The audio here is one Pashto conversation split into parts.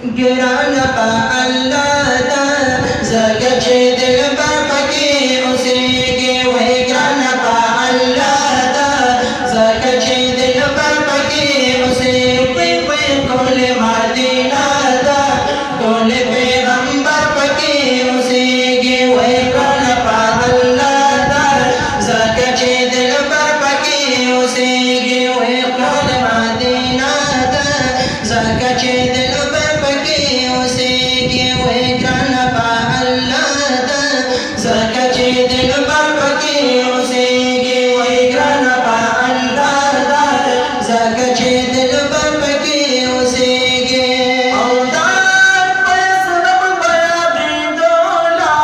گران پا اللہ دا زکا چھ دل پر پکی اسے گے وہی گران پا اللہ دا زکا چھ دل پر پکی اسے پی کول مدینہ دا کول پیغمبر پکی اسے گے وہی گران پا اللہ دا زکا چھ دل پر پکی اسے گے وہی کول مدینہ دا زکا چھ دل پر پکی اسے گے وہی گران پا اللہ دا زکا چھ دل پر پکی اسے گے وہی گران پا اللہ دا زکا چھ دل پر پکی اسے گے اولاد پیسرم بیا دیدولا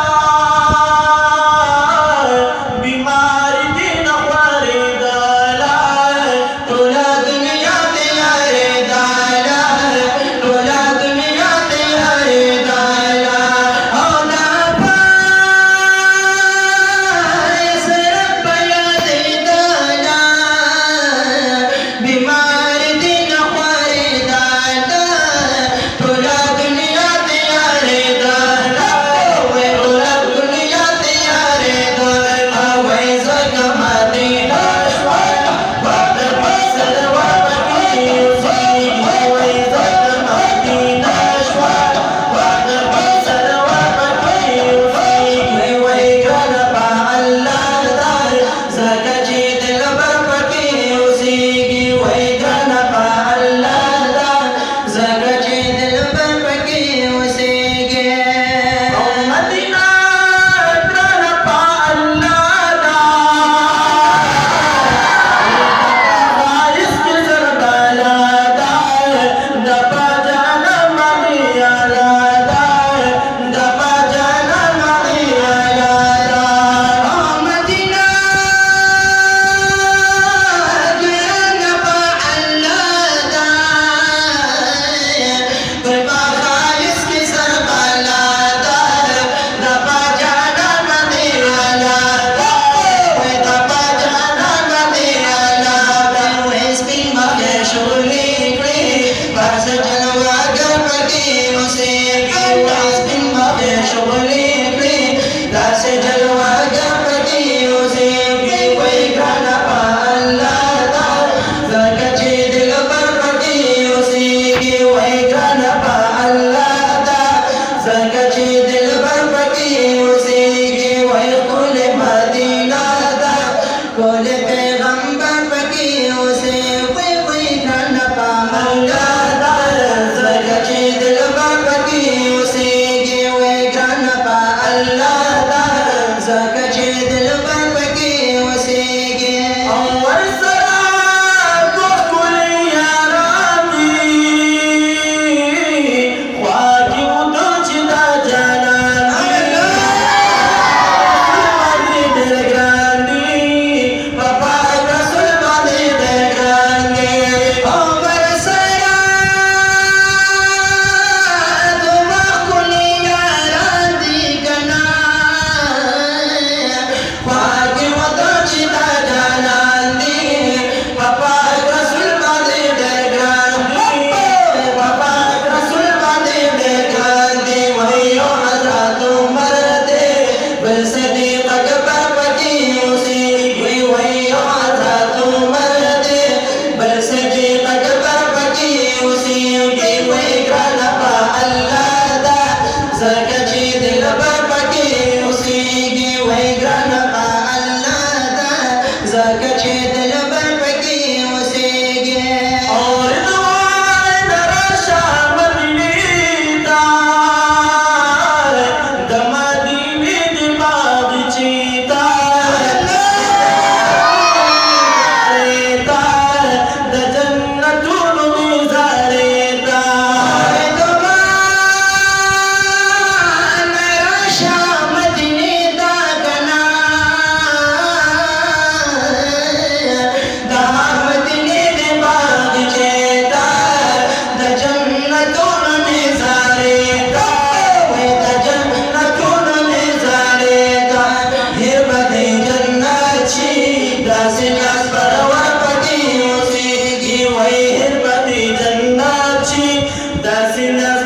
بیماری دین خواری دالا تولا دنیا تیارے دالا تولا دنیا تیارے دالا اولاد پیسرم بیا دیدولا بیماری دین خواری دالا تولا دنیا تیارے دالا تولا دنیا تیارے دالا وی زکا مدینہ شوالا وقت پسر وقتی اسے گے وی زکا مدینہ شوالا وقت پسر وقتی اسے گے وی گران پا اللہ دا زکا چھ دل پر پکی اسے گے وی گران پا اللہ دا زکا چھ دل پر پکی اسے گے مدینہ گران پا اللہ دا خارس کی زربالا دا دپا جانا مدینہ دا دپا جانا مدینہ دا مدینہ گران پا اللہ دا دپا خارس کی زربالا دا دپا جانا مدینہ دا دپا جانا مدینہ دا وی سپین مکہ شغلی کری پاس جلوہ گر پکی اسے گے وی سپین مکہ شغلی کری پاس جلوہ گر پکی اسے گے وی گران پا اللہ دا زکا چھ دل پر پکی اسے گے وی گران پا اللہ دا زکا چھ دل پر پکی اسے گے وی کول مدینہ دا کول پیغمبر پکی اسے وی گران پا اللہ دا زکا چھ دل پر پکی اسے گے وی گران پا اللہ دا زکا چھ دل پر پکی اسے گے اور سرا کو کلی یاران دی خواہی ادو چدا جانان دی دل گراندی پاپا رسول بادی دل گراندی اور سرا دو کلی یاران دی کنا خواہی ادو چدا جانان دی پاپا رسول بادی دل گراندی پاپا رسول بادی دل گراندی وہی حضرت عمر دے بل صدیق اکبر پکی اسے گے وہی حضرت عمر دے بل صدیق اکبر پکی اسے گے وہی گران پا اللہ دا زکا چھ دل پر پکی اسے گے وہی گران پا اللہ دا زکا چھ دل پر پکی اسے گے اور دوائے درشا مدینی دا دمدینی دماغ چیتا دا جنتون نظارتا درشا مدینی دا کنا دا مدینی دماغ چیتا دا جنتون نظارتا دا جنتون نظارتا ہر بدی جنت چی دا سناس پرور پکی اسے گی وی ہر بدی جنت چی دا سناس